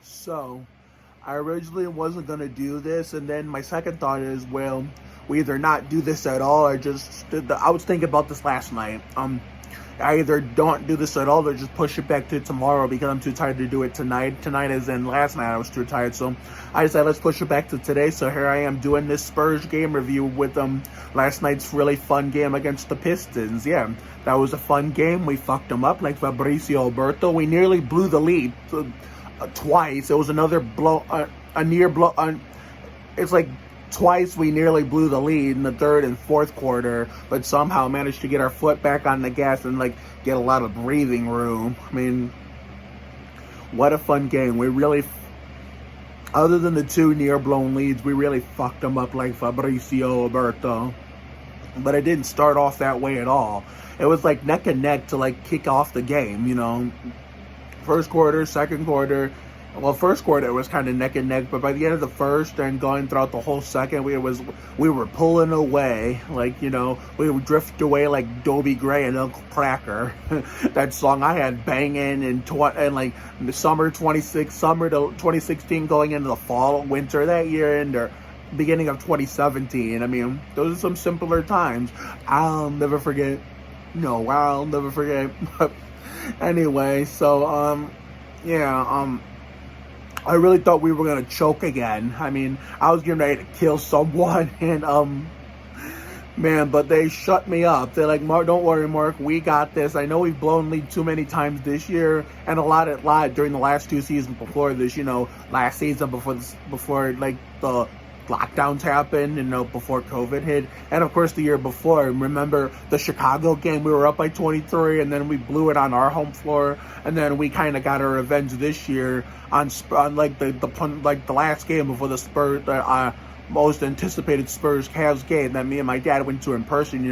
So, I originally wasn't going to do this, and then my second thought is, well, we either not do this at all or just I was thinking about this last night. I either don't do this at all or just push it back to tomorrow because I'm too tired to do it tonight. Tonight as in last night I was too tired, so I decided let's push it back to today. So here I am doing this Spurs game review with last night's really fun game against the Pistons. Yeah, that was a fun game. We fucked them up like Fabrizio Alberto. We nearly blew the lead twice. It was another blow, a near blow. It's like twice we nearly blew the lead in the third and fourth quarter, but somehow managed to get our foot back on the gas and get a lot of breathing room. I mean, what a fun game. We really, other than the two near blown leads, we really fucked them up like Fabrizio Alberto. But it didn't start off that way at all. It was like neck and neck to kick off the game, First quarter, second quarter. Well, first quarter it was kind of neck and neck, but by the end of the first and going throughout the whole second, we were pulling away, we would drift away like Dobie Gray and Uncle Cracker. That song I had banging in the summer to 2016, going into the fall, winter that year, and the beginning of 2017. I mean, those are some simpler times. I'll never forget. No, I'll never forget. Anyway, so I really thought we were gonna choke again. I mean, I was getting ready to kill someone, and man, but they shut me up. They're like, "Mark, don't worry, Mark, we got this. I know we've blown lead too many times this year, and a lot during the last two seasons before this. Last season before the lockdowns happened, before COVID hit, and of course the year before. Remember the Chicago game? We were up by 23, and then we blew it on our home floor, and then we kind of got our revenge this year on the last game before the Spurs, most anticipated Spurs Cavs game that me and my dad went to in person.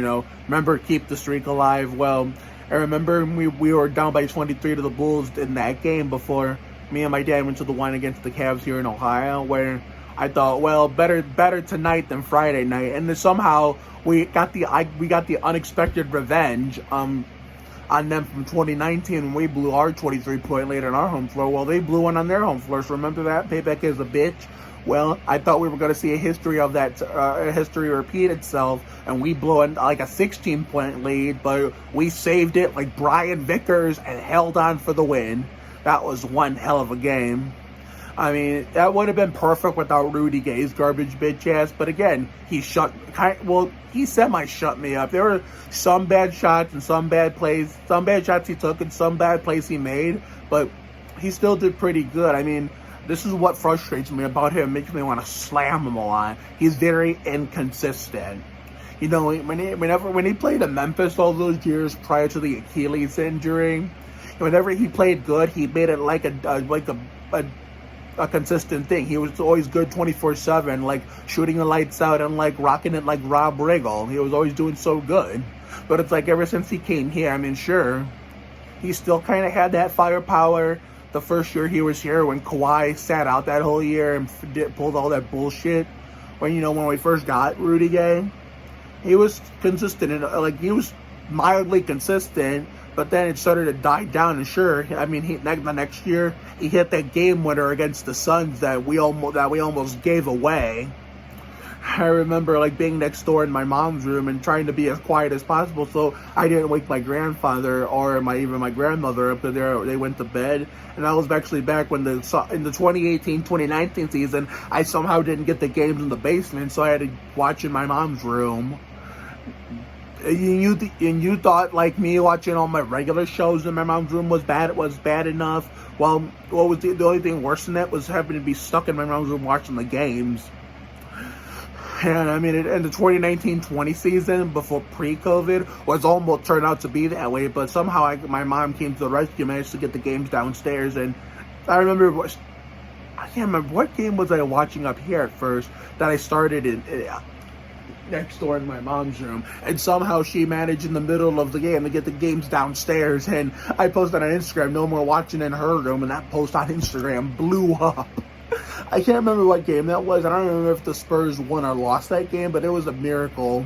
Remember, keep the streak alive. Well, I remember we were down by 23 to the Bulls in that game before me and my dad went to the one against the Cavs here in Ohio, where I thought, well, better tonight than Friday night, and then somehow we got the unexpected revenge on them from 2019 when we blew our 23-point lead on our home floor. Well, they blew one on their home floor, so remember that? Payback is a bitch. Well, I thought we were going to see a history of that, history repeat itself, and we blew a 16-point lead, but we saved it like Brian Vickers and held on for the win. That was one hell of a game. I mean, that would have been perfect without Rudy Gay's garbage bitch ass. But again, he semi-shut me up. There were some bad shots and some bad plays. Some bad shots he took and some bad plays he made. But he still did pretty good. I mean, this is what frustrates me about him. It makes me want to slam him a lot. He's very inconsistent. When he played in Memphis all those years prior to the Achilles injury, whenever he played good, he made it like a consistent thing. He was always good 24/7, shooting the lights out and rocking it like Rob Riggle. He was always doing so good. But it's ever since he came here, I mean, sure, he still kind of had that firepower. The first year he was here, when Kawhi sat out that whole year and pulled all that bullshit, when we first got Rudy Gay, he was consistent and he was mildly consistent. But then it started to die down, and sure, I mean, the next year he hit that game winner against the Suns that we almost gave away. I remember being next door in my mom's room and trying to be as quiet as possible so I didn't wake my grandfather or even my grandmother up. They went to bed, and I was actually back when in the 2018-2019 season, I somehow didn't get the games in the basement, so I had to watch in my mom's room. And you thought, like me, watching all my regular shows in my mom's room was bad enough. Well, what was the only thing worse than that was having to be stuck in my mom's room watching the games. And I mean, in the 2019-20 season, before pre-COVID, was almost turned out to be that way. But somehow my mom came to the rescue, managed to get the games downstairs. And I can't remember what game was I watching up here at first that I started in next door in my mom's room, and somehow she managed in the middle of the game to get the games downstairs, and I posted on Instagram, no more watching in her room, and that post on Instagram blew up. I can't remember what game that was. I don't remember if the Spurs won or lost that game, but it was a miracle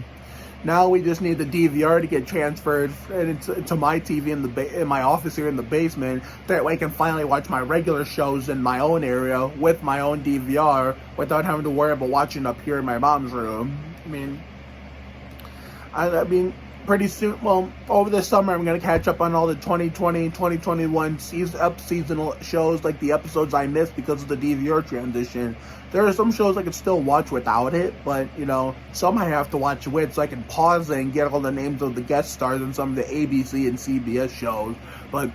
Now we just need the DVR to get transferred into my TV in my office here in the basement. That way I can finally watch my regular shows in my own area with my own DVR without having to worry about watching up here in my mom's room. I mean, pretty soon, well, over the summer, I'm going to catch up on all the 2020, 2021 seasonal shows, like the episodes I missed because of the DVR transition. There are some shows I can still watch without it, but, some I have to watch with, so I can pause it and get all the names of the guest stars in some of the ABC and CBS shows. But,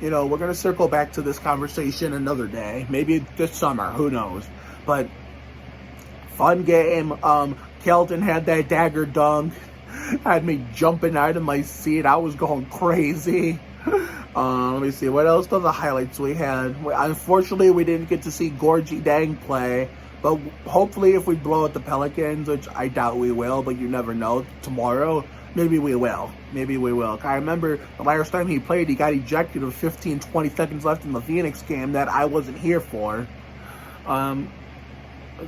we're going to circle back to this conversation another day. Maybe this summer, who knows. But, fun game. Kelton had that dagger dunk. Had me jumping out of my seat. I was going crazy. Let me see. What else are the highlights we had? Unfortunately, we didn't get to see Gorgie Dang play. But hopefully if we blow out the Pelicans, which I doubt we will, but you never know, tomorrow, maybe we will. I remember the last time he played, he got ejected with 15, 20 seconds left in the Phoenix game that I wasn't here for.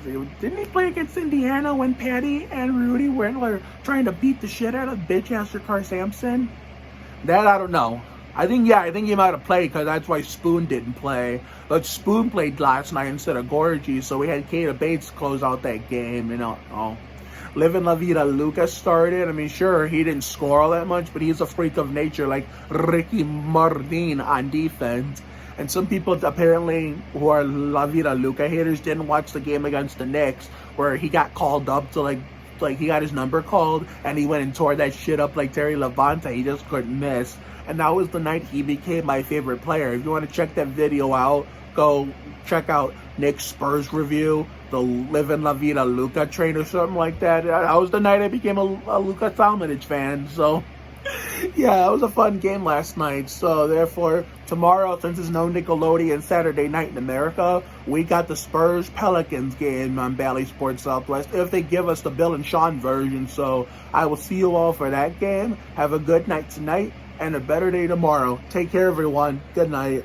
Didn't he play against Indiana when Patty and Rudy were trying to beat the shit out of bitch-ass Jakar Sampson? That I don't know. I think he might have played because that's why Spoon didn't play. But Spoon played last night instead of Gorgie, so we had Keita Bates close out that game. Living La Vida Lucas started. Sure, he didn't score all that much, but he's a freak of nature like Ricky Martin on defense. And some people apparently who are La Vida Luca haters didn't watch the game against the Knicks where he got called up to like he got his number called and he went and tore that shit up like Terry Levante. He just couldn't miss. And that was the night he became my favorite player. If you want to check that video out, go check out Nick's Spurs review, the Livin' La Vida Luca train or something like that. That was the night I became a Luka Talmadge fan. So yeah, it was a fun game last night. So therefore, tomorrow, since there's no Nickelodeon Saturday night in America, we got the Spurs Pelicans game on Bally Sports Southwest if they give us the Bill and Sean version. So I will see you all for that game. Have a good night tonight and a better day tomorrow. Take care, everyone. Good night.